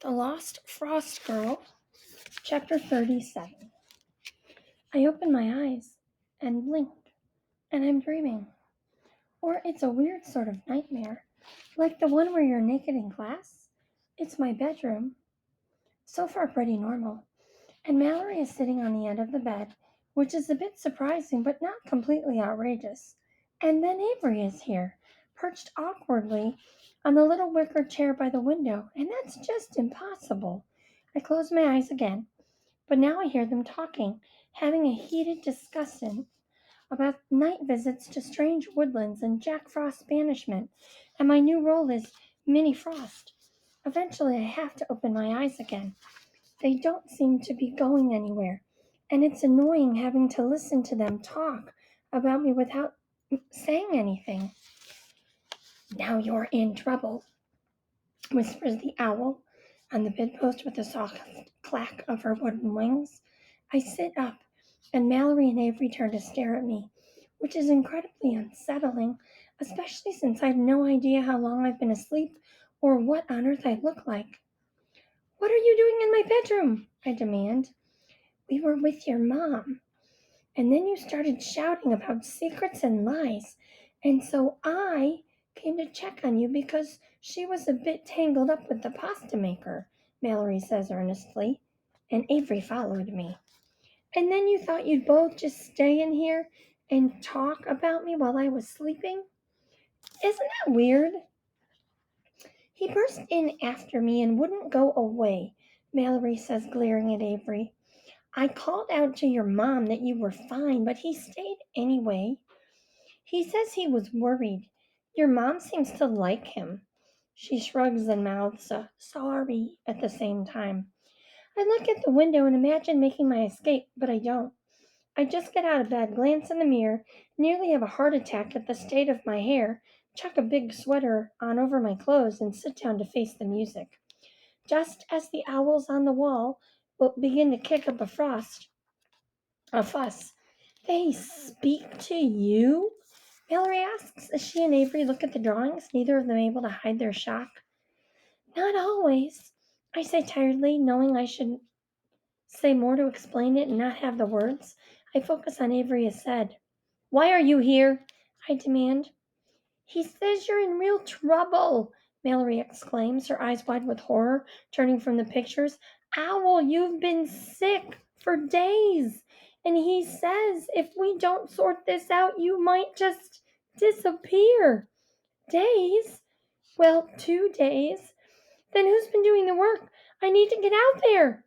The Lost Frost Girl, Chapter 37. I open my eyes and blinked, and I'm dreaming. Or it's a weird sort of nightmare, like the one where you're naked in class. It's my bedroom. So far, pretty normal. And Mallory is sitting on the end of the bed, which is a bit surprising but not completely outrageous. And then Avery is here, perched awkwardly on the little wicker chair by the window, and that's just impossible. I close my eyes again, but now I hear them talking, having a heated discussion about night visits to strange woodlands and Jack Frost's banishment, and my new role is Minnie Frost. Eventually, I have to open my eyes again. They don't seem to be going anywhere, and it's annoying having to listen to them talk about me without saying anything. Now you're in trouble, whispers the owl on the bedpost with the soft clack of her wooden wings. I sit up, and Mallory and Avery turn to stare at me, which is incredibly unsettling, especially since I have no idea how long I've been asleep or what on earth I look like. What are you doing in my bedroom? I demand. We were with your mom, and then you started shouting about secrets and lies, and so I came to check on you because she was a bit tangled up with the pasta maker, Mallory says earnestly, and Avery followed me. And then you thought you'd both just stay in here and talk about me while I was sleeping? Isn't that weird? He burst in after me and wouldn't go away, Mallory says, glaring at Avery. I called out to your mom that you were fine, but he stayed anyway. He says he was worried. Your mom seems to like him. She shrugs and mouths a sorry at the same time. I look at the window and imagine making my escape, but I don't. I just get out of bed, glance in the mirror, nearly have a heart attack at the state of my hair, chuck a big sweater on over my clothes, and sit down to face the music. Just as the owls on the wall will begin to kick up a fuss. They speak to you? Mallory asks as she and Avery look at the drawings, neither of them able to hide their shock. Not always, I say tiredly, knowing I should say more to explain it and not have the words. I focus on Avery as said. Why are you here? I demand. He says you're in real trouble, Mallory exclaims, her eyes wide with horror, turning from the pictures. Owl, you've been sick for days, and he says if we don't sort this out, you might just disappear. Days? Well, 2 days. Then who's been doing the work? I need to get out there.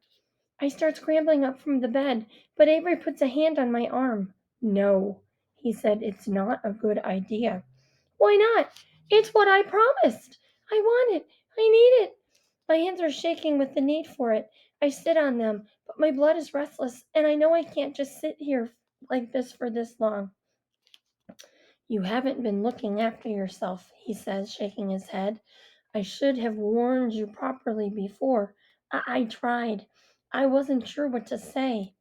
I start scrambling up from the bed, but Avery puts a hand on my arm. No, he said, it's not a good idea. Why not? It's what I promised. I want it. I need it. My hands are shaking with the need for it. I sit on them, but my blood is restless, and I know I can't just sit here like this for this long. You haven't been looking after yourself, he says, shaking his head. I should have warned you properly before. I tried. I wasn't sure what to say.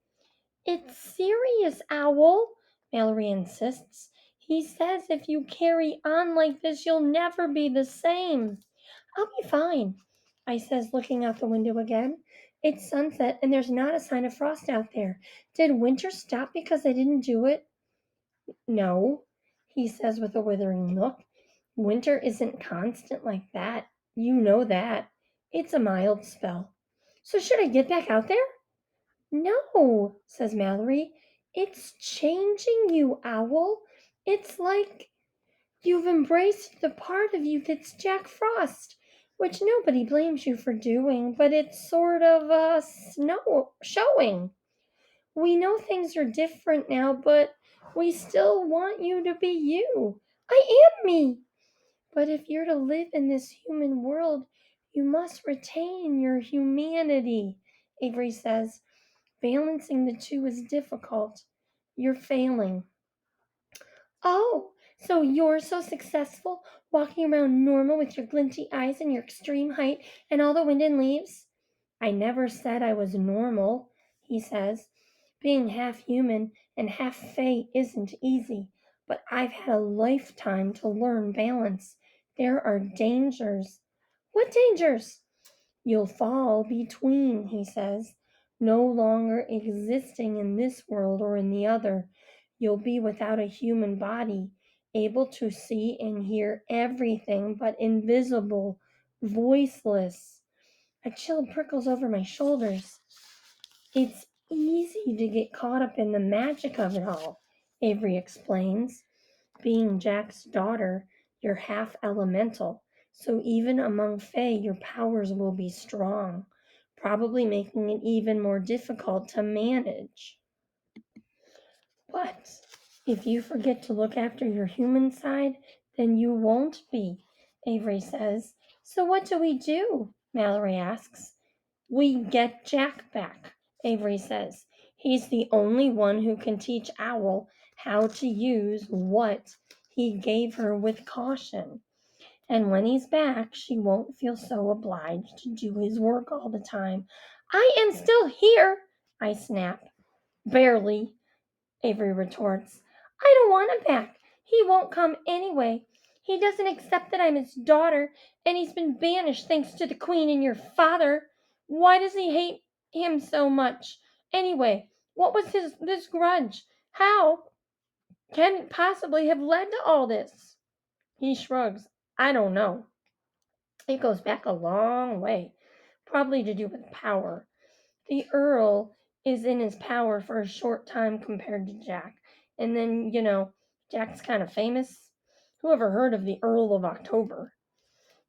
It's serious, Owl, Mallory insists. He says if you carry on like this, you'll never be the same. I'll be fine, I says, looking out the window again. It's sunset, and there's not a sign of frost out there. Did winter stop because I didn't do it? No, he says with a withering look. Winter isn't constant like that. You know that. It's a mild spell. So should I get back out there? No, says Mallory. It's changing you, Owl. It's like you've embraced the part of you that's Jack Frost, which nobody blames you for doing, but it's sort of showing. We know things are different now, but we still want you to be you. I am me. But if you're to live in this human world, you must retain your humanity, Avery says. Balancing the two is difficult. You're failing. Oh, so you're so successful, walking around normal with your glinty eyes and your extreme height and all the wind and leaves? I never said I was normal, he says. Being half human and half fae isn't easy, but I've had a lifetime to learn balance. There are dangers. What dangers? You'll fall between, he says, no longer existing in this world or in the other. You'll be without a human body, able to see and hear everything, but invisible, voiceless. A chill prickles over my shoulders. It's easy to get caught up in the magic of it all, Avery explains. Being Jack's daughter, you're half elemental, so even among Fae, your powers will be strong, probably making it even more difficult to manage. But if you forget to look after your human side, then you won't be, Avery says. So what do we do? Mallory asks. We get Jack back, Avery says. He's the only one who can teach Owl how to use what he gave her with caution. And when he's back, she won't feel so obliged to do his work all the time. I am still here, I snap. Barely, Avery retorts. I don't want him back. He won't come anyway. He doesn't accept that I'm his daughter, and he's been banished thanks to the Queen and your father. Why does he hate him so much? Anyway, what was this grudge? How can it possibly have led to all this? He shrugs. I don't know. It goes back a long way, probably to do with power. The Earl is in his power for a short time compared to Jack. And then, Jack's kind of famous. Who ever heard of the Earl of October?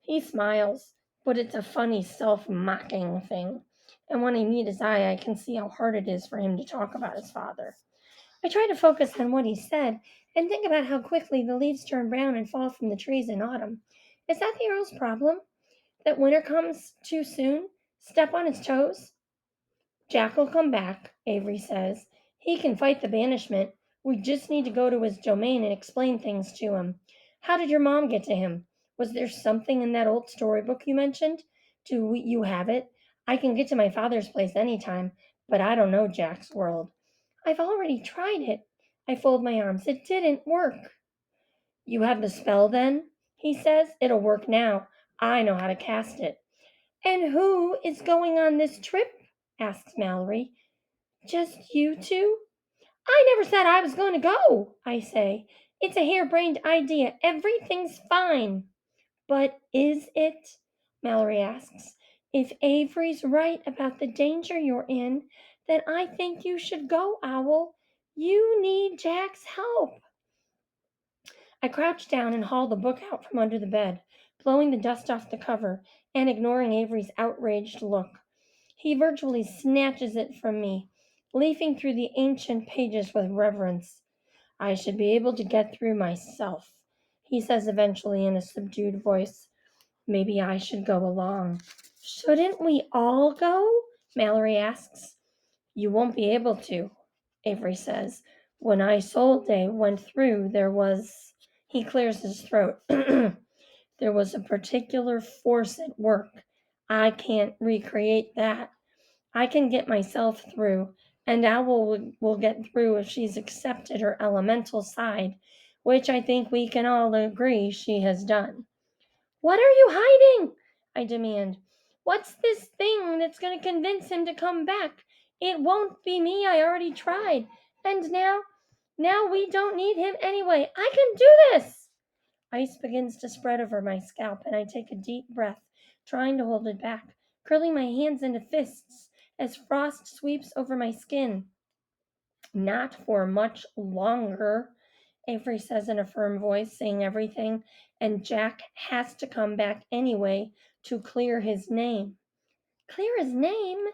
He smiles, but it's a funny self-mocking thing. And when I meet his eye, I can see how hard it is for him to talk about his father. I try to focus on what he said and think about how quickly the leaves turn brown and fall from the trees in autumn. Is that the Earl's problem? That winter comes too soon? Step on his toes? Jack will come back, Avery says. He can fight the banishment. We just need to go to his domain and explain things to him. How did your mom get to him? Was there something in that old storybook you mentioned? Do you have it? I can get to my father's place anytime, but I don't know Jack's world. I've already tried it. I fold my arms. It didn't work. You have the spell then? He says. It'll work now. I know how to cast it. And who is going on this trip? Asks Mallory. Just you two? I never said I was going to go, I say. It's a harebrained idea. Everything's fine. But is it? Mallory asks. If Avery's right about the danger you're in, then I think you should go, Owl. You need Jack's help. I crouch down and haul the book out from under the bed, blowing the dust off the cover and ignoring Avery's outraged look. He virtually snatches it from me, leafing through the ancient pages with reverence. I should be able to get through myself, he says eventually in a subdued voice. Maybe I should go along. Shouldn't we all go? Mallory asks. You won't be able to, Avery says. When Isolde went through, he clears his throat. There was a particular force at work. I can't recreate that. I can get myself through, and Owl will get through if she's accepted her elemental side, which I think we can all agree she has done. What are you hiding? I demand. What's this thing that's going to convince him to come back? It won't be me. I already tried. And now we don't need him anyway. I can do this. Ice begins to spread over my scalp, and I take a deep breath, trying to hold it back, curling my hands into fists as frost sweeps over my skin. Not for much longer, Avery says in a firm voice, saying everything, and Jack has to come back anyway to clear his name. Clear his name?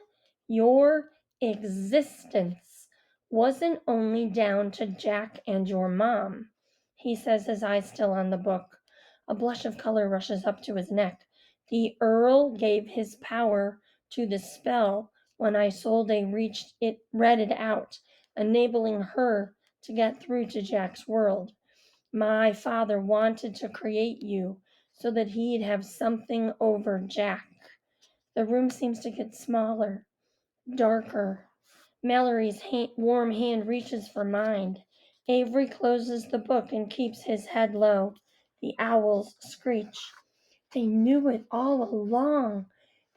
Your existence wasn't only down to Jack and your mom, he says, his eyes still on the book. A blush of color rushes up to his neck. The Earl gave his power to the spell when Isolde read it out, enabling her to get through to Jack's world. My father wanted to create you so that he'd have something over Jack. The room seems to get smaller, darker. Mallory's warm hand reaches for mine. Avery closes the book and keeps his head low. The owls screech. They knew it all along.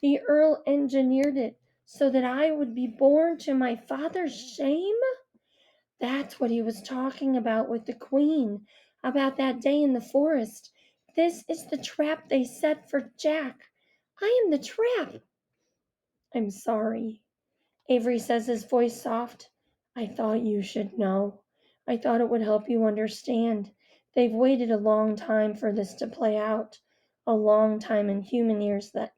The Earl engineered it so that I would be born to my father's shame? That's what he was talking about with the Queen, about that day in the forest. This is the trap they set for Jack. I am the trap. I'm sorry. Avery says, his voice soft. I thought you should know. I thought it would help you understand. They've waited a long time for this to play out. A long time in human years that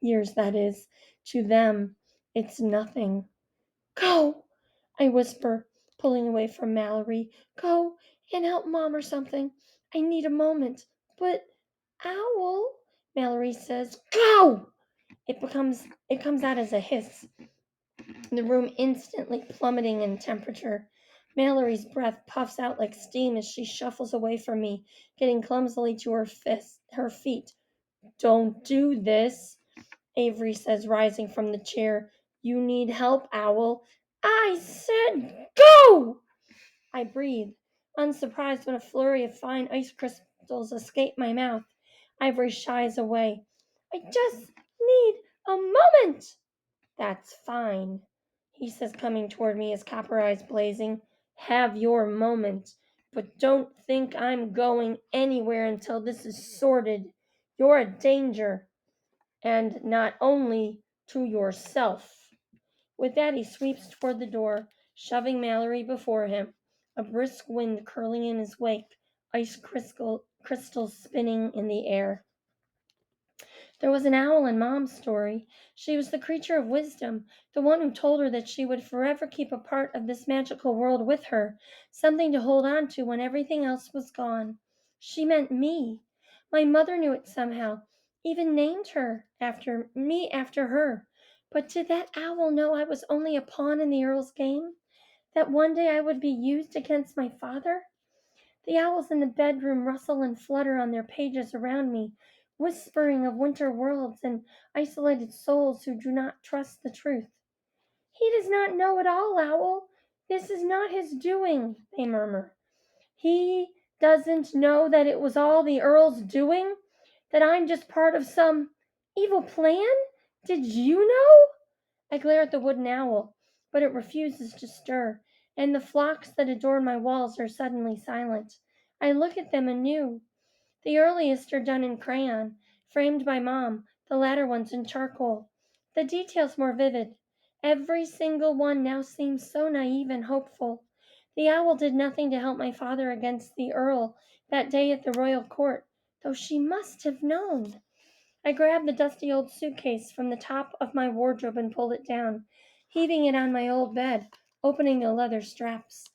is. To them, it's nothing. Go, I whisper, pulling away from Mallory. Go and help Mom or something. I need a moment. But Owl, Mallory says, go! It comes out as a hiss, the room instantly plummeting in temperature. Mallory's breath puffs out like steam as she shuffles away from me, getting clumsily to her feet. Don't do this, Avery says, rising from the chair. You need help, Owl. I said go! I breathe, unsurprised when a flurry of fine ice crystals escape my mouth. Ivory shies away. I just need a moment. That's fine, he says, coming toward me, his copper eyes blazing. Have your moment, but don't think I'm going anywhere until this is sorted. You're a danger, and not only to yourself. With that, he sweeps toward the door, shoving Mallory before him, a brisk wind curling in his wake, crystals spinning in the air. There was an owl in Mom's story. She was the creature of wisdom, the one who told her that she would forever keep a part of this magical world with her, something to hold on to when everything else was gone. She meant me. My mother knew it somehow, even named her after her. But did that owl know I was only a pawn in the Earl's game? That one day I would be used against my father? The owls in the bedroom rustle and flutter on their pages around me, whispering of winter worlds and isolated souls who do not trust the truth. He does not know it all, Owl. This is not his doing, they murmur. He doesn't know that it was all the Earl's doing? That I'm just part of some evil plan? Did you know? I glare at the wooden owl, but it refuses to stir, and the flocks that adorn my walls are suddenly silent. I look at them anew. The earliest are done in crayon, framed by Mom, the latter ones in charcoal. The details more vivid. Every single one now seems so naive and hopeful. The owl did nothing to help my father against the Earl that day at the royal court, though she must have known. I grabbed the dusty old suitcase from the top of my wardrobe and pulled it down, heaving it on my old bed, opening the leather straps.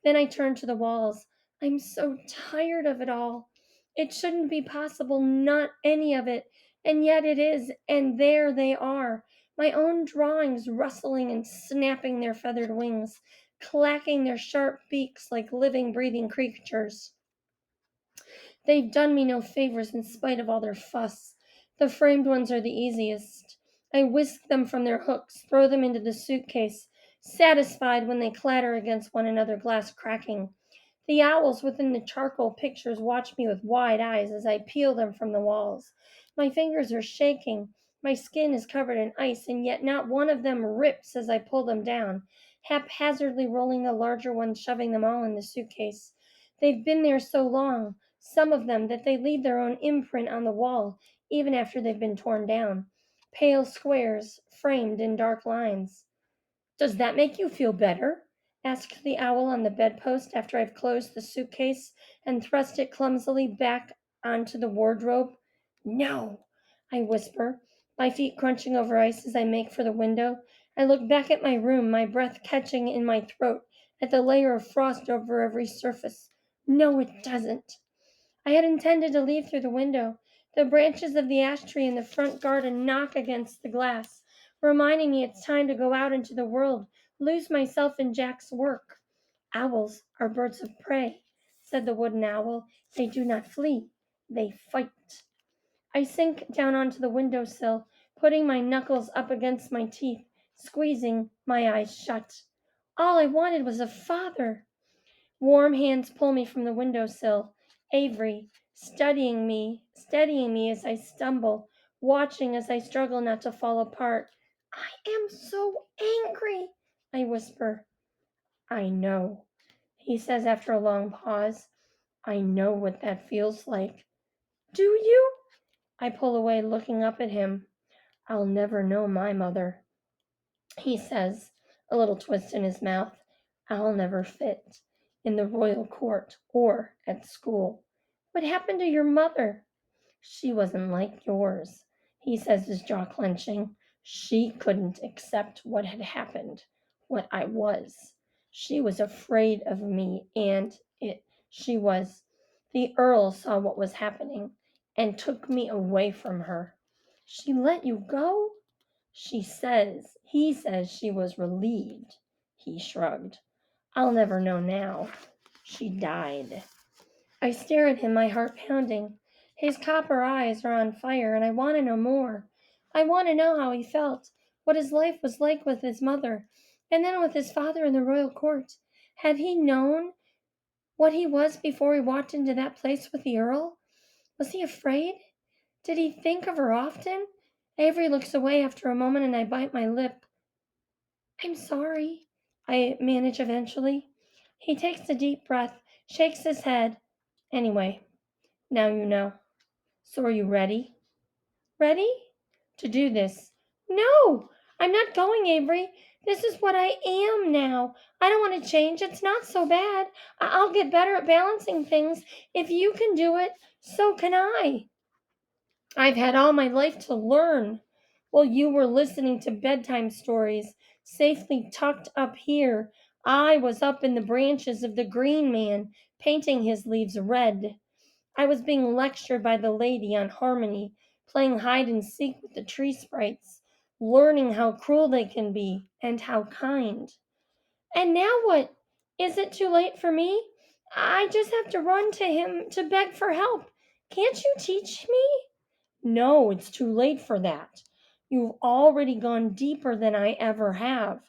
Then I turned to the walls. I'm so tired of it all. It shouldn't be possible, not any of it, and yet it is, and there they are, my own drawings rustling and snapping their feathered wings, clacking their sharp beaks like living, breathing creatures. They've done me no favors in spite of all their fuss. The framed ones are the easiest. I whisk them from their hooks, throw them into the suitcase, satisfied when they clatter against one another, glass cracking. The owls within the charcoal pictures watch me with wide eyes as I peel them from the walls. My fingers are shaking. My skin is covered in ice, and yet not one of them rips as I pull them down, haphazardly rolling the larger ones, shoving them all in the suitcase. They've been there so long, some of them, that they leave their own imprint on the wall, even after they've been torn down. Pale squares, framed in dark lines. Does that make you feel better? Asked the owl on the bedpost after I've closed the suitcase and thrust it clumsily back onto the wardrobe. No, I whisper, my feet crunching over ice as I make for the window. I look back at my room, my breath catching in my throat, at the layer of frost over every surface. No, it doesn't. I had intended to leave through the window. The branches of the ash tree in the front garden knock against the glass, reminding me it's time to go out into the world, lose myself in Jack's work. Owls are birds of prey, said the wooden owl. They do not flee, they fight. I sink down onto the windowsill, putting my knuckles up against my teeth, squeezing my eyes shut. All I wanted was a father. Warm hands pull me from the windowsill. Avery, steadying me as I stumble, watching as I struggle not to fall apart. I am so angry, I whisper. I know, he says after a long pause. I know what that feels like. Do you? I pull away, looking up at him. I'll never know my mother, he says, a little twist in his mouth. I'll never fit in the royal court or at school. What happened to your mother? She wasn't like yours, he says, his jaw clenching. She couldn't accept what had happened, what I was. She was afraid of me, and she was. The Earl saw what was happening and took me away from her. She let you go? He says she was relieved. He shrugged. I'll never know now. She died. I stare at him, my heart pounding. His copper eyes are on fire, and I want to know more. I want to know how he felt, what his life was like with his mother, and then with his father in the royal court. Had he known what he was before he walked into that place with the Earl? Was he afraid? Did he think of her often? Avery looks away after a moment, and I bite my lip. I'm sorry, I manage eventually. He takes a deep breath, shakes his head. Anyway, now you know. So are you ready? Ready? To do this? No! I'm not going, Avery. This is what I am now. I don't want to change. It's not so bad. I'll get better at balancing things. If you can do it, so can I. I've had all my life to learn. While you were listening to bedtime stories, safely tucked up here, I was up in the branches of the green man, painting his leaves red. I was being lectured by the lady on harmony, playing hide and seek with the tree sprites, learning how cruel they can be and how kind. And now what? Is it too late for me? I just have to run to him to beg for help. Can't you teach me? No, it's too late for that. You've already gone deeper than I ever have.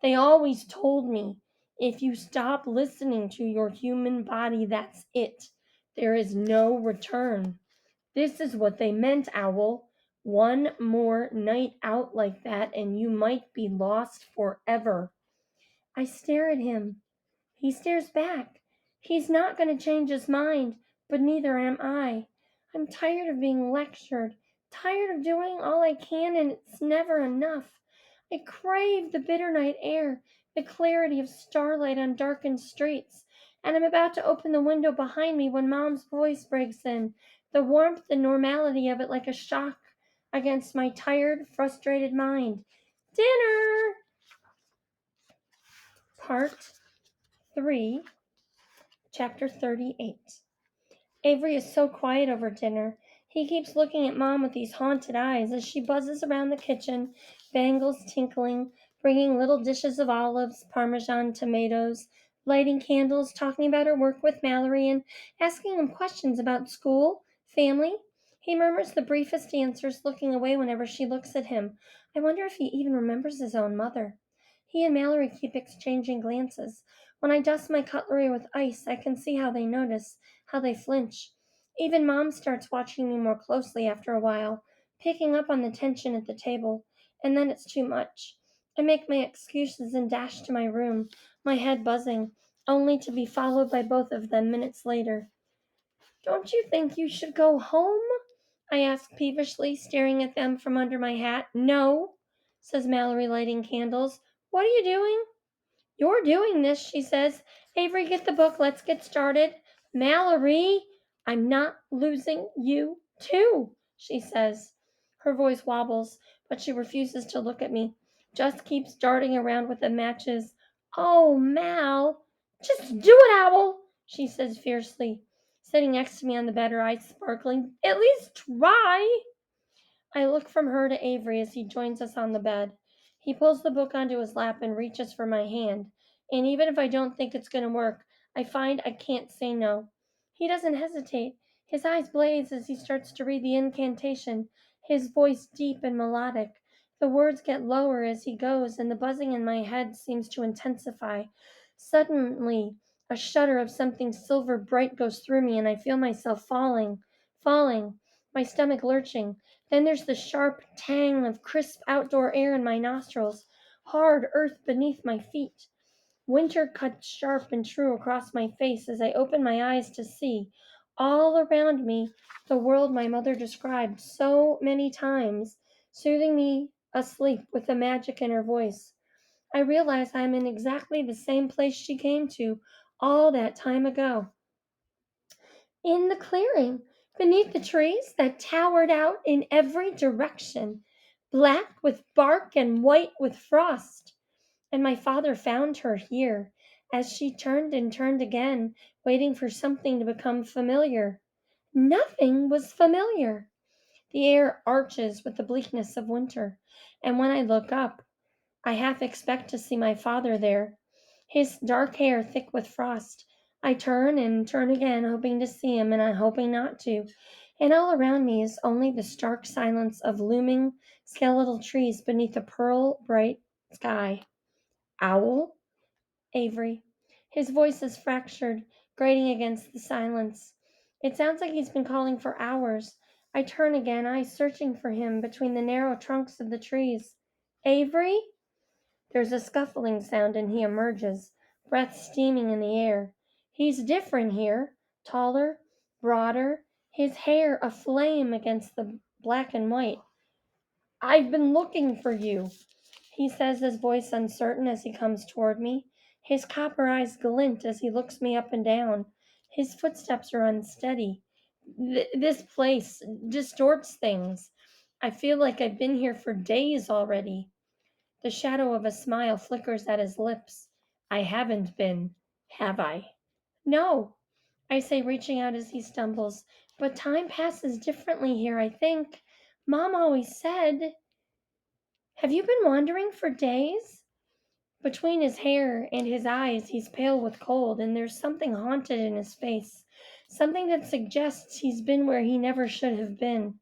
They always told me if you stop listening to your human body, that's it. There is no return. This is what they meant, Owl. One more night out like that, and you might be lost forever. I stare at him. He stares back. He's not going to change his mind, but neither am I. I'm tired of being lectured, tired of doing all I can, and it's never enough. I crave the bitter night air, the clarity of starlight on darkened streets, and I'm about to open the window behind me when Mom's voice breaks in, the warmth and normality of it like a shock against my tired, frustrated mind. Dinner! Part 3, Chapter 38. Avery is so quiet over dinner. He keeps looking at Mom with these haunted eyes as she buzzes around the kitchen, bangles tinkling, bringing little dishes of olives, Parmesan, tomatoes, lighting candles, talking about her work with Mallory, and asking him questions about school, family. He murmurs the briefest answers, looking away whenever she looks at him. I wonder if he even remembers his own mother. He and Mallory keep exchanging glances. When I dust my cutlery with ice, I can see how they notice, how they flinch. Even Mom starts watching me more closely after a while, picking up on the tension at the table, and then it's too much. I make my excuses and dash to my room, my head buzzing, only to be followed by both of them minutes later. Don't you think you should go home? I ask peevishly, staring at them from under my hat. No, says Mallory, lighting candles. What are you doing? You're doing this, she says. Avery, get the book. Let's get started. Mallory, I'm not losing you, too, she says. Her voice wobbles, but she refuses to look at me. Just keeps darting around with the matches. Oh, Mal, just do it, Owl, she says fiercely, sitting next to me on the bed, her eyes sparkling. At least try. I look from her to Avery as he joins us on the bed. He pulls the book onto his lap and reaches for my hand. And even if I don't think it's going to work, I find I can't say no. He doesn't hesitate. His eyes blaze as he starts to read the incantation, his voice deep and melodic. The words get lower as he goes, and the buzzing in my head seems to intensify. Suddenly, a shudder of something silver bright goes through me, and I feel myself falling, my stomach lurching. Then there's the sharp tang of crisp outdoor air in my nostrils, hard earth beneath my feet. Winter cuts sharp and true across my face as I open my eyes to see, all around me, the world my mother described so many times, soothing me asleep with the magic in her voice. I realize I am in exactly the same place she came to all that time ago. In the clearing, beneath the trees that towered out in every direction, black with bark and white with frost. And my father found her here, as she turned and turned again, waiting for something to become familiar. Nothing was familiar. The air arches with the bleakness of winter, and when I look up, I half expect to see my father there, his dark hair thick with frost. I turn and turn again, hoping to see him, and I'm hoping not to. And all around me is only the stark silence of looming skeletal trees beneath a pearl bright sky. Owl? Avery. His voice is fractured, grating against the silence. It sounds like he's been calling for hours. I turn again, eyes searching for him between the narrow trunks of the trees. Avery? There's a scuffling sound and he emerges, breath steaming in the air. He's different here, taller, broader, his hair aflame against the black and white. I've been looking for you, he says, his voice uncertain as he comes toward me. His copper eyes glint as he looks me up and down. His footsteps are unsteady. This place distorts things. I feel like I've been here for days already. The shadow of a smile flickers at his lips. I haven't been, have I? No, I say, reaching out as he stumbles. But time passes differently here, I think. Mom always said. Have you been wandering for days? Between his hair and his eyes, he's pale with cold, and there's something haunted in his face. Something that suggests he's been where he never should have been.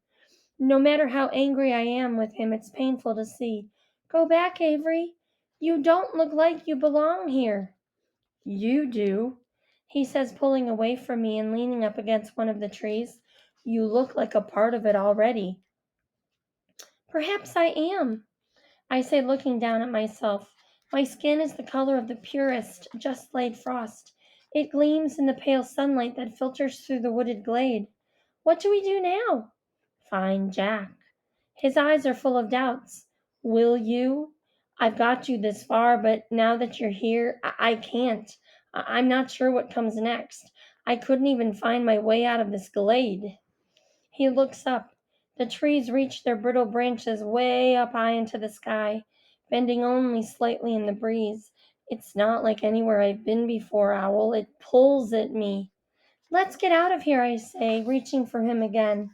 No matter how angry I am with him, it's painful to see. Go back, Avery. You don't look like you belong here. You do, he says, pulling away from me and leaning up against one of the trees. You look like a part of it already. Perhaps I am, I say, looking down at myself. My skin is the color of the purest, just laid frost. It gleams in the pale sunlight that filters through the wooded glade. What do we do now? Find Jack. His eyes are full of doubts. Will you? I've got you this far, but now that you're here, I can't. I'm not sure what comes next. I couldn't even find my way out of this glade. He looks up. The trees reach their brittle branches way up high into the sky, bending only slightly in the breeze. It's not like anywhere I've been before, Owl. It pulls at me. Let's get out of here, I say, reaching for him again.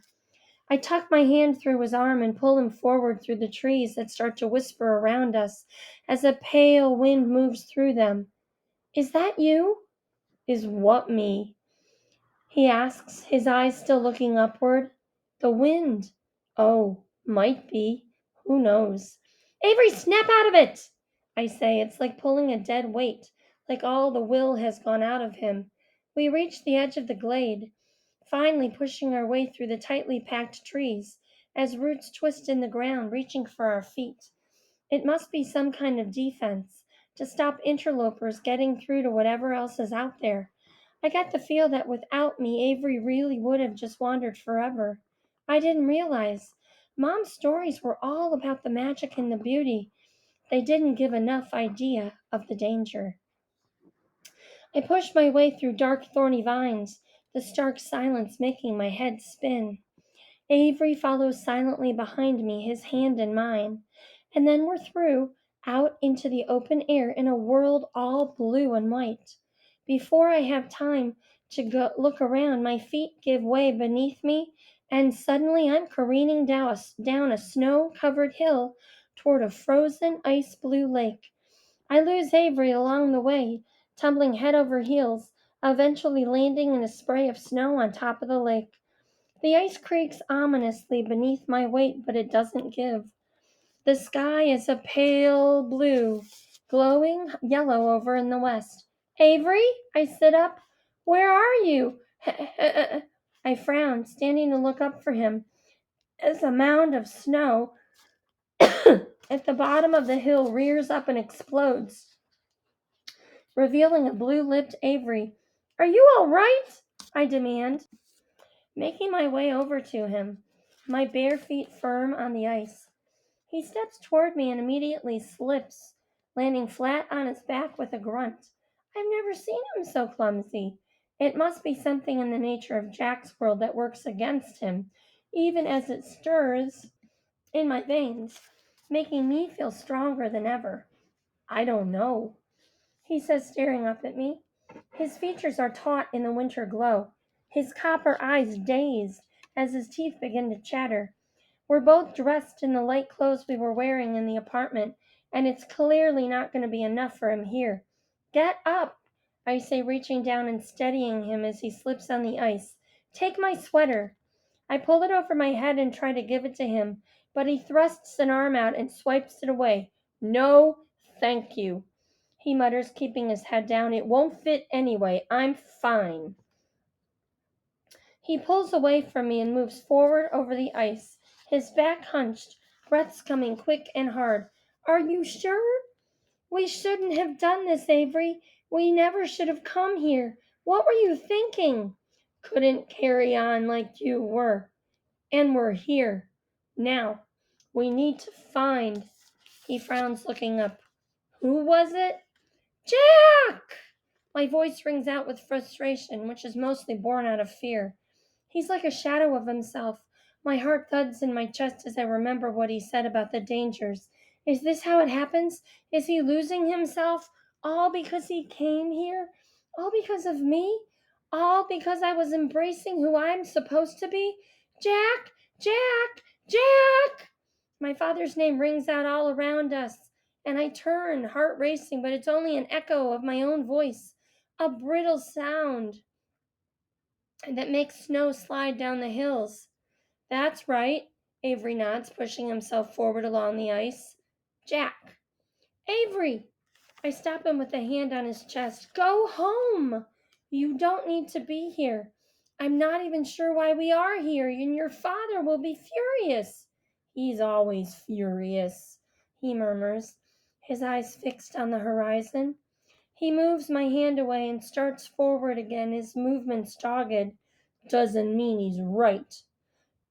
I tuck my hand through his arm and pull him forward through the trees that start to whisper around us as a pale wind moves through them. Is that you? Is what me? He asks, his eyes still looking upward. The wind. Oh, might be. Who knows? Avery, snap out of it! I say. It's like pulling a dead weight, like all the will has gone out of him. We reach the edge of the glade, finally pushing our way through the tightly packed trees, as roots twist in the ground, reaching for our feet. It must be some kind of defense to stop interlopers getting through to whatever else is out there. I get the feel that without me, Avery really would have just wandered forever. I didn't realize. Mom's stories were all about the magic and the beauty. They didn't give enough idea of the danger. I pushed my way through dark, thorny vines, the stark silence making my head spin. Avery follows silently behind me, his hand in mine. And then we're through, out into the open air in a world all blue and white. Before I have time to go look around, my feet give way beneath me, and suddenly I'm careening down a snow-covered hill toward a frozen ice-blue lake. I lose Avery along the way, tumbling head over heels, eventually landing in a spray of snow on top of the lake. The ice creaks ominously beneath my weight, but it doesn't give. The sky is a pale blue, glowing yellow over in the west. Avery? I sit up. Where are you? I frown, standing to look up for him. as a mound of snow at the bottom of the hill rears up and explodes, revealing a blue-lipped Avery. "Are you all right?" I demand, making my way over to him, my bare feet firm on the ice. He steps toward me and immediately slips, landing flat on his back with a grunt. I've never seen him so clumsy. It must be something in the nature of Jack's world that works against him, even as it stirs in my veins, making me feel stronger than ever. "I don't know," he says, staring up at me. His features are taut in the winter glow, his copper eyes dazed as his teeth begin to chatter. We're both dressed in the light clothes we were wearing in the apartment, and it's clearly not going to be enough for him here. "Get up," I say, reaching down and steadying him as he slips on the ice. "Take my sweater." I pull it over my head and try to give it to him, but he thrusts an arm out and swipes it away. "No, thank you," he mutters, keeping his head down. "It won't fit anyway. I'm fine." He pulls away from me and moves forward over the ice, his back hunched, breaths coming quick and hard. "Are you sure? We shouldn't have done this, Avery. We never should have come here. What were you thinking?" "Couldn't carry on like you were. And we're here. Now, we need to find..." He frowns, looking up. "Who was it?" "Jack!" My voice rings out with frustration, which is mostly born out of fear. He's like a shadow of himself. My heart thuds in my chest as I remember what he said about the dangers. Is this how it happens? Is he losing himself? All because he came here? All because of me? All because I was embracing who I'm supposed to be? "Jack! Jack! Jack!" My father's name rings out all around us, and I turn, heart racing, but it's only an echo of my own voice, a brittle sound that makes snow slide down the hills. "That's right," Avery nods, pushing himself forward along the ice. "Jack." "Avery!" I stop him with a hand on his chest. "Go home! You don't need to be here. I'm not even sure why we are here, and your father will be furious." "He's always furious," he murmurs, his eyes fixed on the horizon. He moves my hand away and starts forward again, his movements dogged. "Doesn't mean he's right.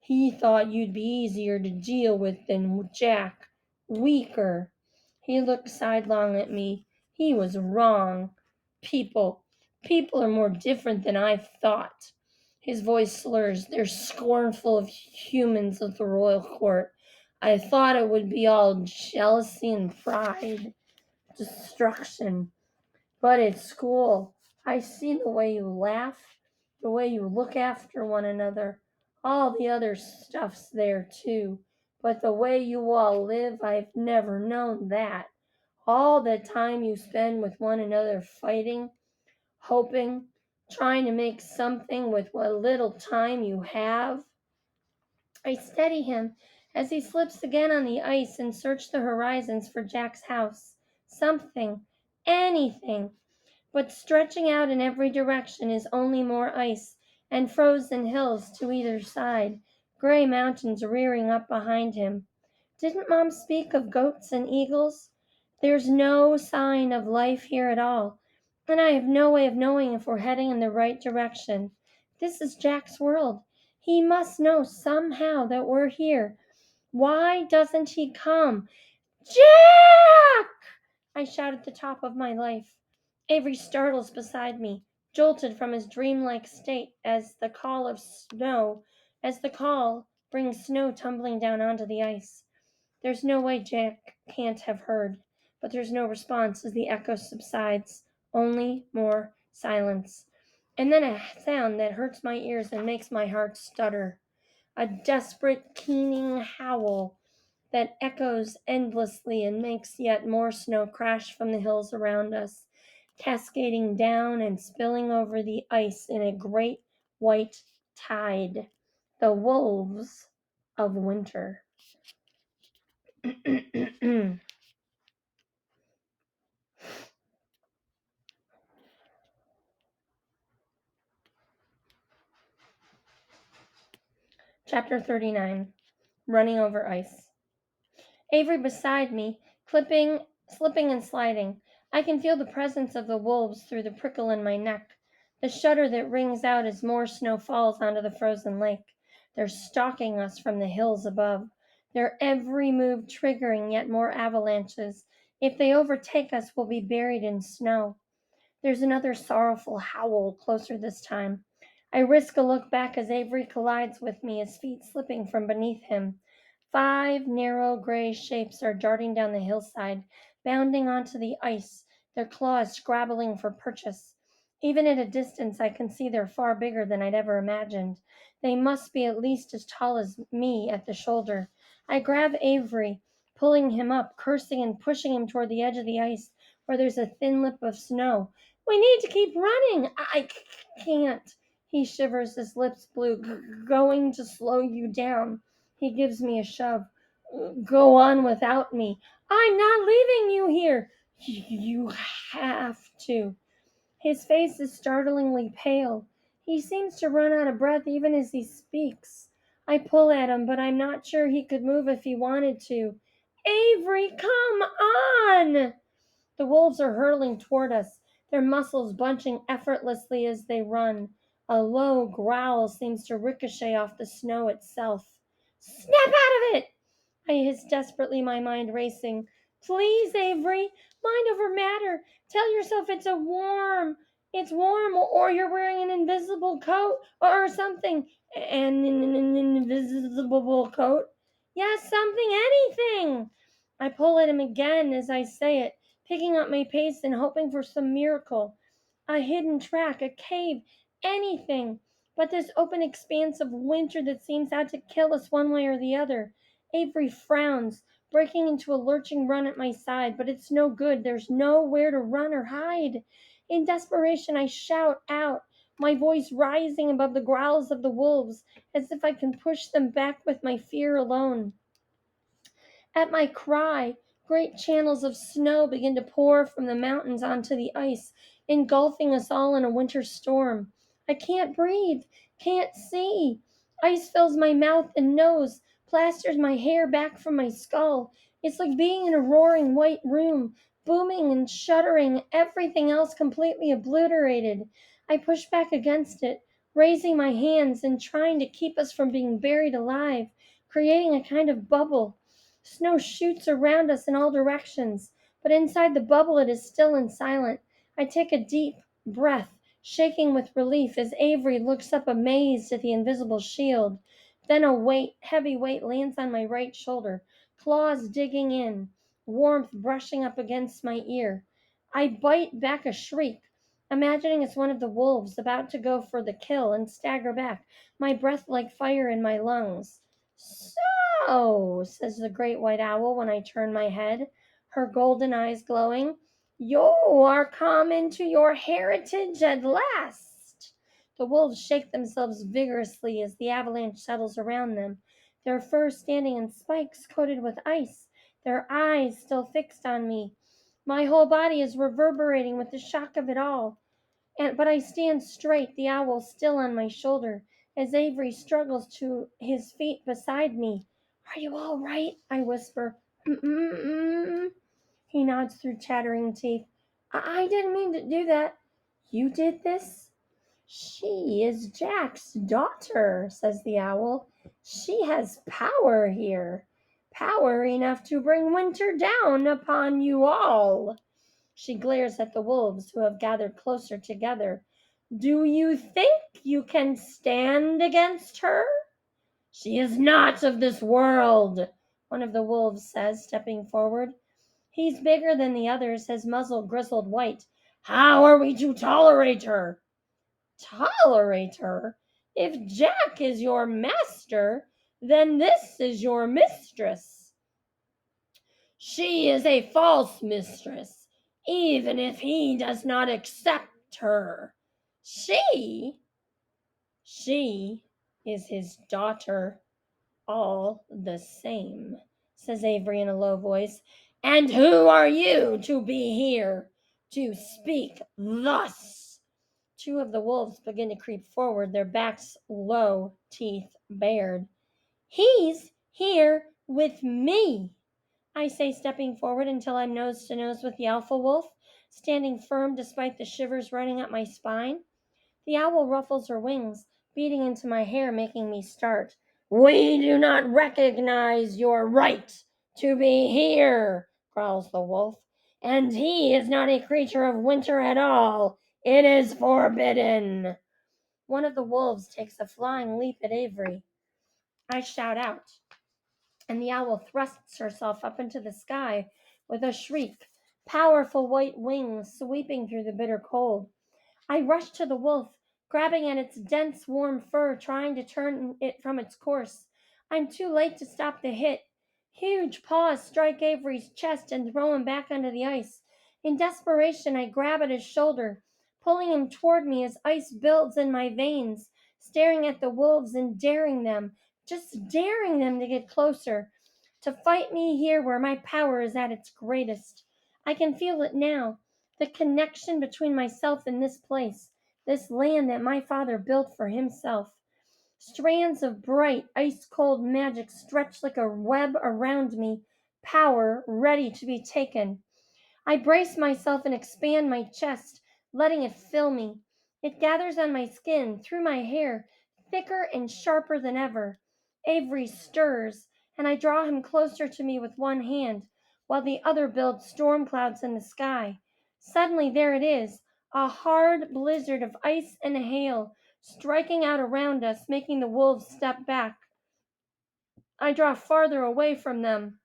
He thought you'd be easier to deal with than Jack. Weaker." He looked sidelong at me. He was wrong. People are more different than I thought." His voice slurs. "They're scornful of humans at the royal court. I thought it would be all jealousy and pride, destruction. But at school, I see the way you laugh, the way you look after one another. All the other stuff's there too. But the way you all live, I've never known that. All the time you spend with one another fighting, hoping, trying to make something with what little time you have." I steady him as he slips again on the ice and search the horizons for Jack's house. Something, anything. But stretching out in every direction is only more ice and frozen hills to either side, gray mountains rearing up behind him. Didn't Mom speak of goats and eagles? There's no sign of life here at all, and I have no way of knowing if we're heading in the right direction. This is Jack's world. He must know somehow that we're here. Why doesn't he come? "Jack!" I shout at the top of my life. Avery startles beside me, jolted from his dreamlike state as the call brings snow tumbling down onto the ice. There's no way Jack can't have heard, but there's no response as the echo subsides, only more silence. And then a sound that hurts my ears and makes my heart stutter. A desperate, keening howl that echoes endlessly and makes yet more snow crash from the hills around us, cascading down and spilling over the ice in a great white tide. The wolves of winter. Chapter 39. running over ice. Avery beside me, slipping and sliding. I can feel the presence of the wolves through the prickle in my neck, the shudder that rings out as more snow falls onto the frozen lake. They're stalking us from the hills above, their every move triggering yet more avalanches. If they overtake us, we'll be buried in snow. There's another sorrowful howl closer this time. I risk a look back as Avery collides with me, his feet slipping from beneath him. 5 narrow gray shapes are darting down the hillside, bounding onto the ice, their claws scrabbling for purchase. Even at a distance, I can see they're far bigger than I'd ever imagined. They must be at least as tall as me at the shoulder. I grab Avery, pulling him up, cursing and pushing him toward the edge of the ice where there's a thin lip of snow. We need to keep running. I can't. He shivers, his lips blue. Going to slow you down. He gives me a shove. Go on without me. I'm not leaving you here. You have to. His face is startlingly pale. He seems to run out of breath even as he speaks. I pull at him, but I'm not sure he could move if he wanted to. Avery, come on! The wolves are hurtling toward us, their muscles bunching effortlessly as they run. A low growl seems to ricochet off the snow itself. Snap out of it! I hiss desperately, my mind racing. Please, Avery, mind over matter. Tell yourself it's warm, or you're wearing an invisible coat or something. An invisible coat? Yes, something, anything. I pull at him again as I say it, picking up my pace and hoping for some miracle. A hidden track, a cave, anything. But this open expanse of winter that seems out to kill us one way or the other. Avery frowns, breaking into a lurching run at my side, but it's no good. There's nowhere to run or hide. In desperation, I shout out, my voice rising above the growls of the wolves, as if I can push them back with my fear alone. At my cry, great channels of snow begin to pour from the mountains onto the ice, engulfing us all in a winter storm. I can't breathe, can't see. Ice fills my mouth and nose, plasters my hair back from my skull. It's like being in a roaring white room, booming and shuddering, everything else completely obliterated. I push back against it, raising my hands and trying to keep us from being buried alive, creating a kind of bubble. Snow shoots around us in all directions, but inside the bubble it is still and silent. I take a deep breath, shaking with relief as Avery looks up amazed at the invisible shield. Then a heavy weight lands on my right shoulder, claws digging in, warmth brushing up against my ear. I bite back a shriek, imagining it's one of the wolves about to go for the kill, and stagger back, my breath like fire in my lungs. So, says the great white owl when I turn my head, her golden eyes glowing, you are come into your heritage at last. The wolves shake themselves vigorously as the avalanche settles around them, their fur standing in spikes coated with ice, their eyes still fixed on me. My whole body is reverberating with the shock of it all. But I stand straight, the owl still on my shoulder, as Avery struggles to his feet beside me. Are you all right? I whisper. Mm-mm-mm. He nods through chattering teeth. I didn't mean to do that. You did this? She is Jack's daughter, says the owl. She has power here. Power enough to bring winter down upon you all. She glares at the wolves who have gathered closer together. Do you think you can stand against her? She is not of this world, one of the wolves says, stepping forward. He's bigger than the others, his muzzle grizzled white. How are we to tolerate her? Tolerate her? If Jack is your master, then this is your mistress. She is a false mistress, even if he does not accept her. She is his daughter, all the same, says Avery in a low voice. And who are you to be here to speak thus? Two of the wolves begin to creep forward, their backs low, teeth bared. He's Here with me, I say, stepping forward until I'm nose to nose with the alpha wolf, standing firm despite the shivers running up my spine. The owl ruffles her wings, beating into my hair, making me start. We do not recognize your right to be here, growls the wolf. And he is not a creature of winter at all. It is forbidden. One of the wolves takes a flying leap at Avery. I shout out, and the owl thrusts herself up into the sky with a shriek, powerful white wings sweeping through the bitter cold. I rush to the wolf, grabbing at its dense, warm fur, trying to turn it from its course. I'm too late to stop the hit. Huge paws strike Avery's chest and throw him back onto the ice. In desperation, I grab at his shoulder, pulling him toward me as ice builds in my veins, staring at the wolves and daring them, just daring them to get closer, to fight me here where my power is at its greatest. I can feel it now, the connection between myself and this place, this land that my father built for himself. Strands of bright, ice cold magic stretch like a web around me, power ready to be taken. I brace myself and expand my chest, letting it fill me. It gathers on my skin, through my hair, thicker and sharper than ever. Avery stirs, and I draw him closer to me with one hand, while the other builds storm clouds in the sky. Suddenly, there it is, a hard blizzard of ice and hail, striking out around us, making the wolves step back. I draw farther away from them,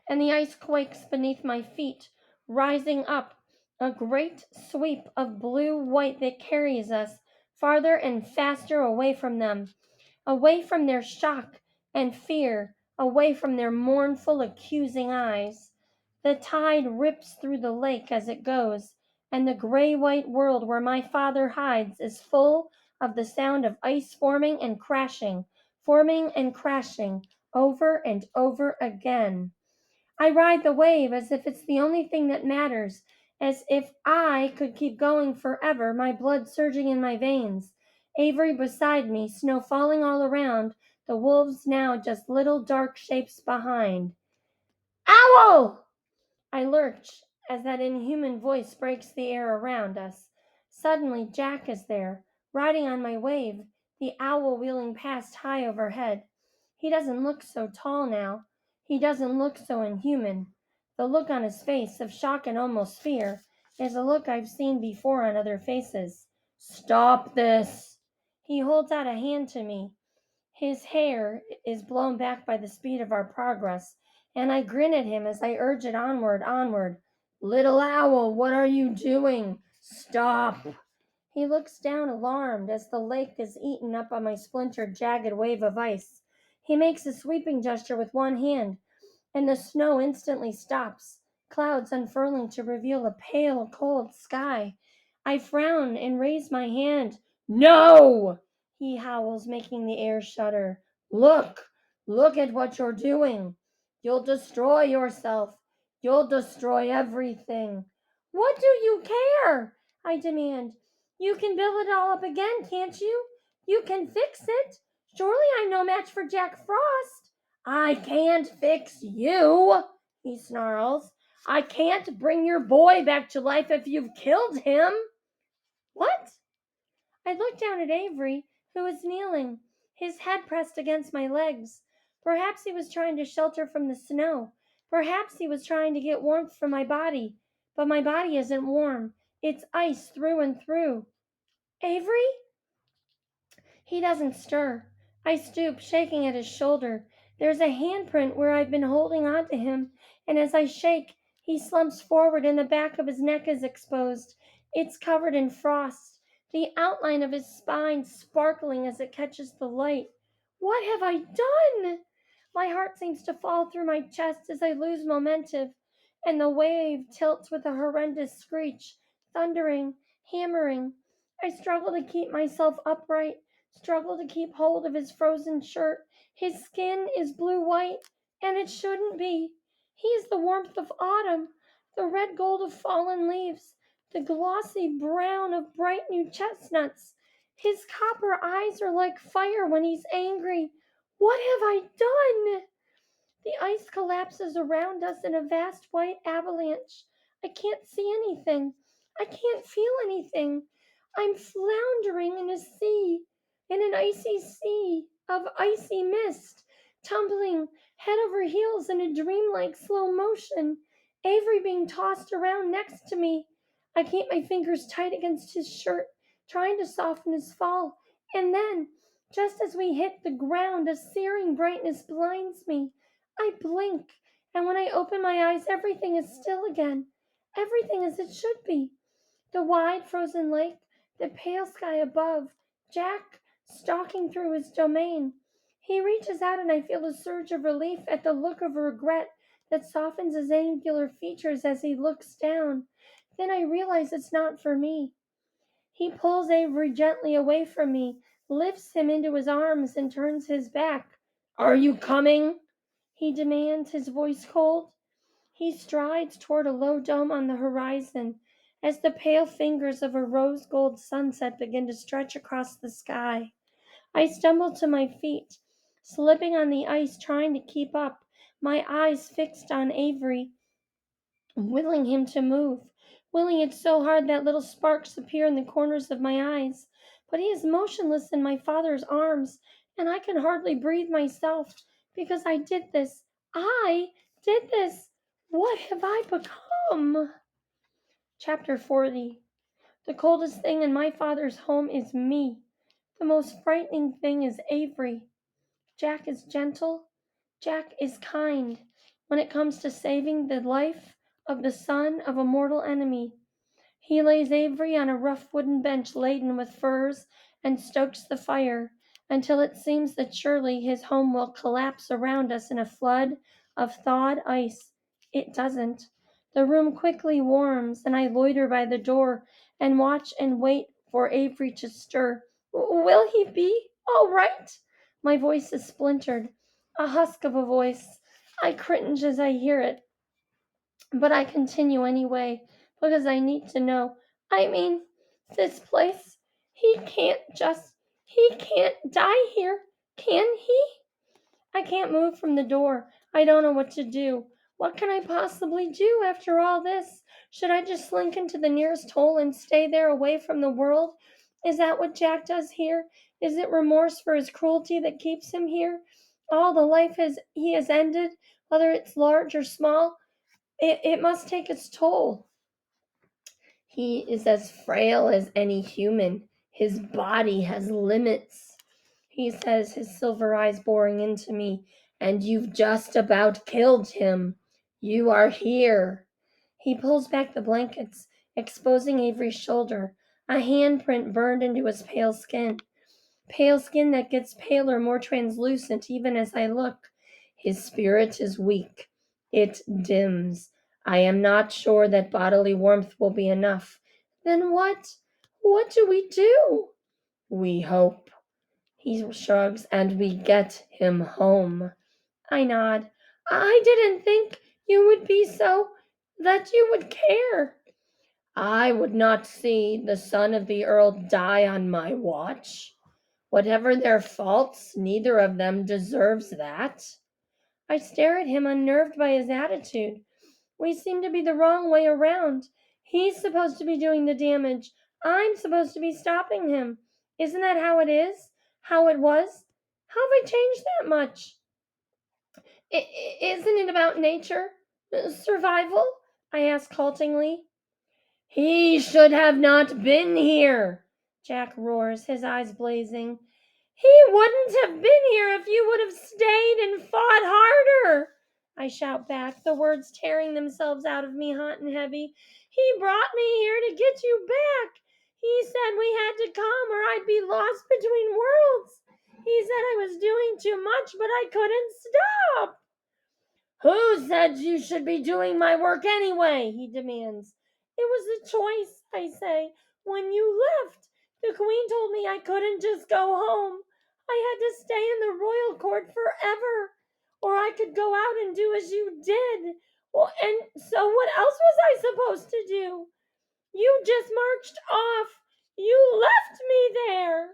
and the ice quakes beneath my feet, rising up, a great sweep of blue white that carries us farther and faster away from them, away from their shock and fear, away from their mournful, accusing eyes. The tide rips through the lake as it goes, and the gray white world where my father hides is full of the sound of ice forming and crashing, over and over again. I ride the wave as if it's the only thing that matters, as if I could keep going forever, my blood surging in my veins. Avery beside me, snow falling all around, the wolves now just little dark shapes behind. Owl! I lurch as that inhuman voice breaks the air around us. Suddenly, Jack is there, riding on my wave, the owl wheeling past high overhead. He doesn't look so tall now. He doesn't look so inhuman. The look on his face, of shock and almost fear, is a look I've seen before on other faces. Stop this! He holds out a hand to me. His hair is blown back by the speed of our progress, and I grin at him as I urge it onward, onward. Little owl, what are you doing? Stop! He looks down alarmed as the lake is eaten up by my splintered, jagged wave of ice. He makes a sweeping gesture with one hand, and the snow instantly stops, clouds unfurling to reveal a pale, cold sky. I frown and raise my hand. No! He howls, making the air shudder. Look! Look at what you're doing! You'll destroy yourself! You'll destroy everything! What do you care? I demand. You can build it all up again, can't you? You can fix it. Surely I'm no match for Jack Frost. I can't fix you, he snarls. I can't bring your boy back to life if you've killed him. What? I looked down at Avery, who was kneeling, his head pressed against my legs. Perhaps he was trying to shelter from the snow. Perhaps he was trying to get warmth from my body. But my body isn't warm. It's ice through and through. Avery? He doesn't stir. I stoop, shaking at his shoulder. There's a handprint where I've been holding on to him, and as I shake, he slumps forward and the back of his neck is exposed. It's covered in frost, the outline of his spine sparkling as it catches the light. What have I done? My heart seems to fall through my chest as I lose momentum, and the wave tilts with a horrendous screech, thundering, hammering. I struggle to keep myself upright, struggle to keep hold of his frozen shirt. His skin is blue white, and it shouldn't be. He is the warmth of autumn, the red gold of fallen leaves, the glossy brown of bright new chestnuts. His copper eyes are like fire when he's angry. What have I done? The ice collapses around us in a vast white avalanche. I can't see anything. I can't feel anything. I'm floundering in a sea, in an icy sea of icy mist, tumbling head over heels in a dreamlike slow motion, Avery being tossed around next to me. I keep my fingers tight against his shirt, trying to soften his fall. And then, just as we hit the ground, a searing brightness blinds me. I blink, and when I open my eyes, everything is still again. Everything as it should be. The wide frozen lake, the pale sky above, Jack stalking through his domain. He reaches out, and I feel a surge of relief at the look of regret that softens his angular features as he looks down. Then I realize it's not for me. He pulls Avery gently away from me, lifts him into his arms, and turns his back. Are you coming? He demands, his voice cold. He strides toward a low dome on the horizon as the pale fingers of a rose gold sunset begin to stretch across the sky. I stumble to my feet, slipping on the ice, trying to keep up, my eyes fixed on Avery, willing him to move, willing it so hard that little sparks appear in the corners of my eyes. But he is motionless in my father's arms, and I can hardly breathe myself because I did this. I did this. What have I become? Chapter 40. The coldest thing in my father's home is me. The most frightening thing is Avery. Jack is gentle. Jack is kind. When it comes to saving the life of the son of a mortal enemy, he lays Avery on a rough wooden bench laden with furs and stokes the fire until it seems that surely his home will collapse around us in a flood of thawed ice. It doesn't. The room quickly warms, and I loiter by the door and watch and wait for Avery to stir. Will he be all right? My voice is splintered, a husk of a voice. I cringe as I hear it, but I continue anyway because I need to know. I mean, this place, he can't die here, can he? I can't move from the door. I don't know what to do. What can I possibly do after all this? Should I just slink into the nearest hole and stay there away from the world? Is that what Jack does here? Is it remorse for his cruelty that keeps him here? All the life he has ended, whether it's large or small, it must take its toll. He is as frail as any human. His body has limits, he says, his silver eyes boring into me. And you've just about killed him. You are here. He pulls back the blankets, exposing Avery's shoulder, a handprint burned into his pale skin that gets paler, more translucent even as I look. His spirit is weak. It dims. I am not sure that bodily warmth will be enough. Then what? What do we do? We hope. He shrugs, and we get him home. I nod. I didn't think you would be that you would care. I would not see the son of the Earl die on my watch. Whatever their faults, neither of them deserves that. I stare at him, unnerved by his attitude. We seem to be the wrong way around. He's supposed to be doing the damage. I'm supposed to be stopping him. Isn't that how it is? How it was? How have I changed that much? Isn't it about nature? Survival? I ask haltingly. He should have not been here, Jack roars, his eyes blazing. He wouldn't have been here if you would have stayed and fought harder, I shout back, the words tearing themselves out of me hot and heavy. He brought me here to get you back. He said we had to come or I'd be lost between worlds. He said I was doing too much, but I couldn't stop. Who said you should be doing my work anyway? He demands. It was a choice, I say. When you left, the Queen told me I couldn't just go home. I had to stay in the royal court forever, or I could go out and do as you did. Well, and so what else was I supposed to do? You just marched off. You left me there.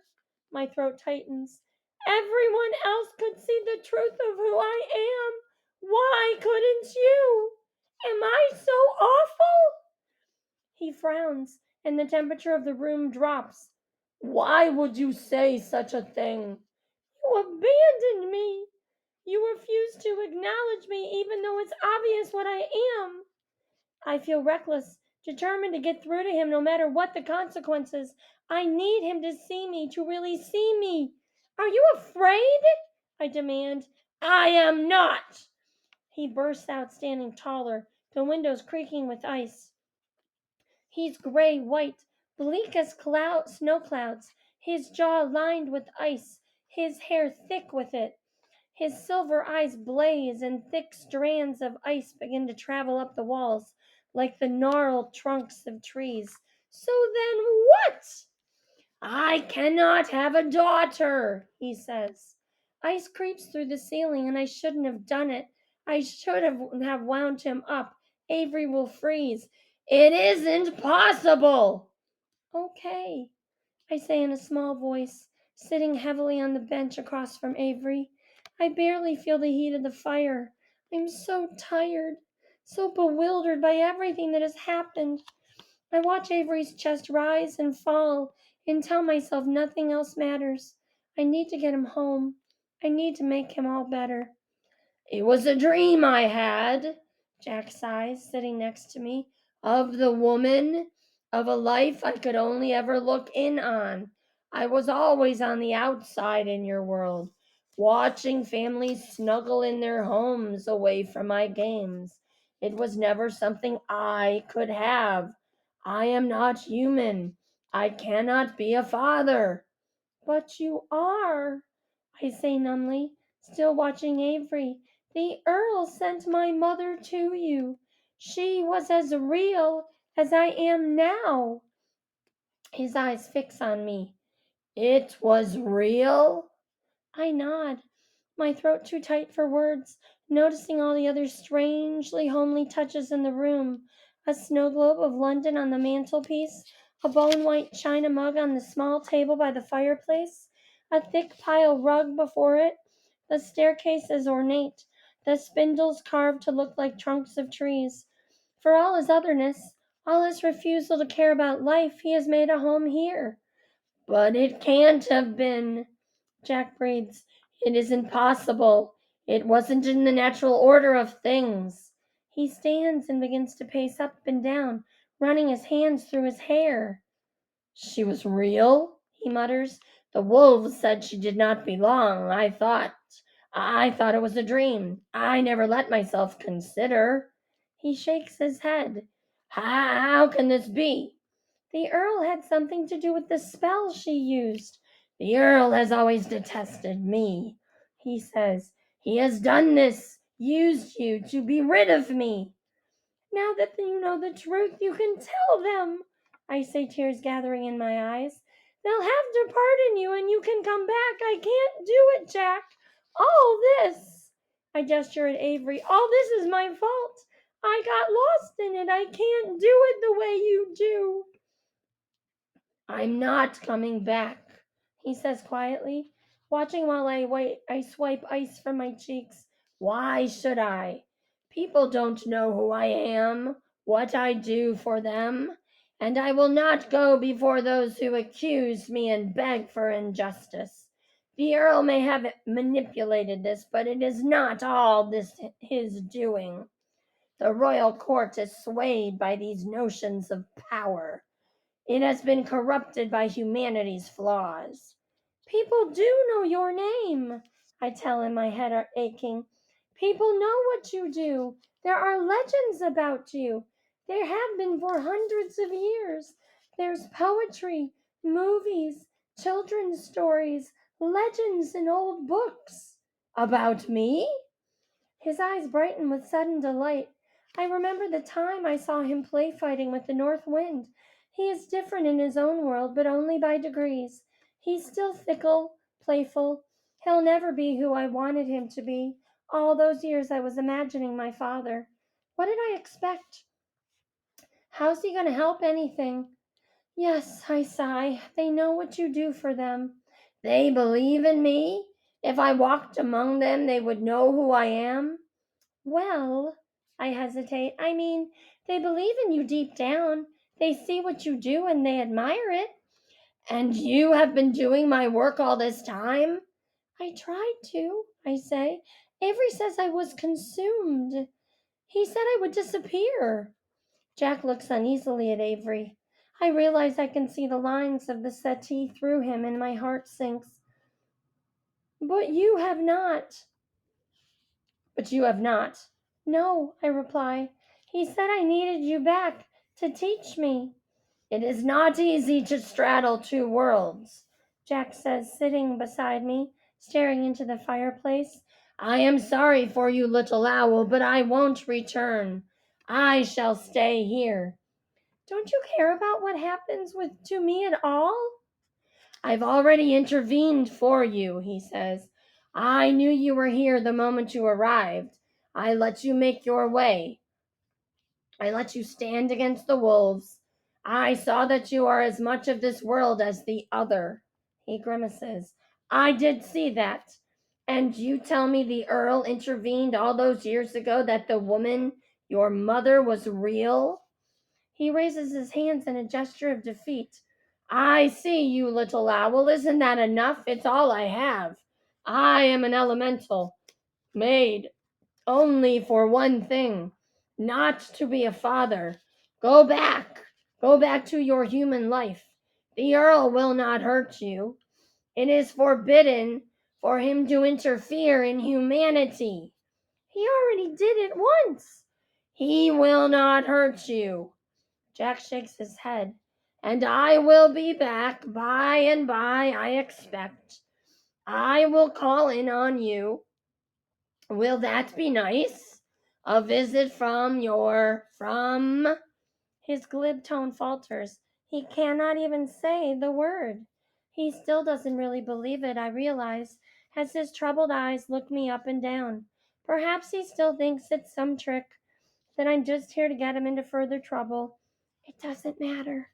My throat tightens. Everyone else could see the truth of who I am. Why couldn't you? Am I so awful? He frowns, and the temperature of the room drops. Why would you say such a thing? You abandoned me. You refuse to acknowledge me even though it's obvious what I am. I feel reckless, determined to get through to him no matter what the consequences. I need him to see me, to really see me. Are you afraid? I demand. I am not. He bursts out, standing taller, the windows creaking with ice. He's gray white, bleak as snow clouds, his jaw lined with ice, his hair thick with it. His silver eyes blaze, and thick strands of ice begin to travel up the walls like the gnarled trunks of trees. So then what? I cannot have a daughter, he says. Ice creeps through the ceiling, and I shouldn't have done it. I should have wound him up. Avery will freeze. It isn't possible. Okay, I say in a small voice, sitting heavily on the bench across from Avery. I barely feel the heat of the fire. I'm so tired, so bewildered by everything that has happened. I watch Avery's chest rise and fall and tell myself nothing else matters. I need to get him home. I need to make him all better. It was a dream I had, Jack sighs, sitting next to me, of the woman, of a life I could only ever look in on. I was always on the outside in your world, watching families snuggle in their homes away from my games. It was never something I could have. I am not human. I cannot be a father. But you are, I say numbly, still watching Avery. The Earl sent my mother to you. She was as real as I am now. His eyes fix on me. It was real? I nod, my throat too tight for words, noticing all the other strangely homely touches in the room. A snow globe of London on the mantelpiece, a bone white china mug on the small table by the fireplace, a thick pile rug before it. The staircase is ornate, the spindles carved to look like trunks of trees. For all his otherness, all his refusal to care about life, he has made a home here. But it can't have been, Jack breathes. It isn't possible. It wasn't in the natural order of things. He stands and begins to pace up and down, running his hands through his hair. She was real, he mutters. The wolves said she did not belong. I thought it was a dream. I never let myself consider. He shakes his head. How can this be? The Earl had something to do with the spell she used. The Earl has always detested me, he says. He has done this, used you to be rid of me. Now that you know the truth, you can tell them, I say, tears gathering in my eyes. They'll have to pardon you and you can come back. I can't do it, Jack. All this, I gesture at Avery, all this is my fault. I got lost in it. I can't do it the way you do. I'm not coming back, he says quietly, watching while I swipe ice from my cheeks. Why should I? People don't know who I am, what I do for them, and I will not go before those who accuse me and beg for injustice. The Earl may have manipulated this, but it is not all this his doing. The royal court is swayed by these notions of power. It has been corrupted by humanity's flaws. People do know your name, I tell him, my head aching. People know what you do. There are legends about you. There have been for hundreds of years. There's poetry, movies, children's stories, legends in old books. About me? His eyes brighten with sudden delight. I remember the time I saw him play fighting with the north wind. He is different in his own world, but only by degrees. He's still fickle, playful. He'll never be who I wanted him to be. All those years I was imagining my father. What did I expect? How's he going to help anything? Yes, I sigh. They know what you do for them. They believe in me? If I walked among them, they would know who I am? Well, I hesitate. I mean, they believe in you deep down. They see what you do and they admire it. And you have been doing my work all this time? I tried to, I say. Avery says I was consumed. He said I would disappear. Jack looks uneasily at Avery. I realize I can see the lines of the settee through him and my heart sinks. But you have not. But you have not. No, I reply. He said I needed you back to teach me. It is not easy to straddle two worlds, Jack says, sitting beside me, staring into the fireplace. I am sorry for you, little owl, but I won't return. I shall stay here. Don't you care about what happens to me at all? I've already intervened for you, he says. I knew you were here the moment you arrived. I let you make your way. I let you stand against the wolves. I saw that you are as much of this world as the other. He grimaces. I did see that. And you tell me the Earl intervened all those years ago that the woman, your mother, was real? He raises his hands in a gesture of defeat. I see you, little owl. Isn't that enough? It's all I have. I am an elemental, made only for one thing, not to be a father. Go back. Go back to your human life. The Earl will not hurt you. It is forbidden for him to interfere in humanity. He already did it once. He will not hurt you. Jack shakes his head. And I will be back by and by, I expect. I will call in on you. Will that be nice? A visit from His glib tone falters. He cannot even say the word. He still doesn't really believe it, I realize, as his troubled eyes look me up and down. Perhaps he still thinks it's some trick, that I'm just here to get him into further trouble. It doesn't matter,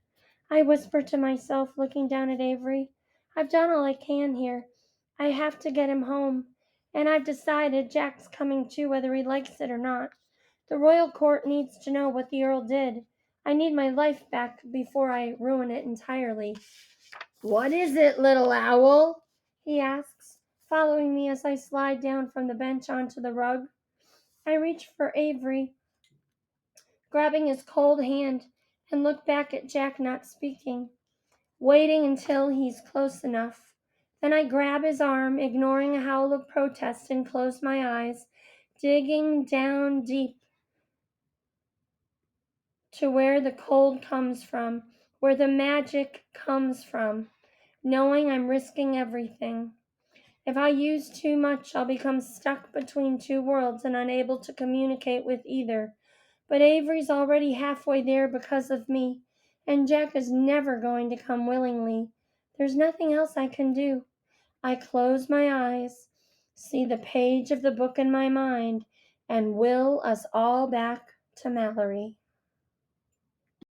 I whisper to myself, looking down at Avery. I've done all I can here. I have to get him home. And I've decided Jack's coming too, whether he likes it or not. The royal court needs to know what the Earl did. I need my life back before I ruin it entirely. What is it, little owl? He asks, following me as I slide down from the bench onto the rug. I reach for Avery, grabbing his cold hand, and look back at Jack not speaking, waiting until he's close enough. Then I grab his arm, ignoring a howl of protest, and close my eyes, digging down deep to where the cold comes from, where the magic comes from, knowing I'm risking everything. If I use too much, I'll become stuck between two worlds and unable to communicate with either. But Avery's already halfway there because of me, and Jack is never going to come willingly. There's nothing else I can do. I close my eyes, see the page of the book in my mind, and will us all back to Mallory.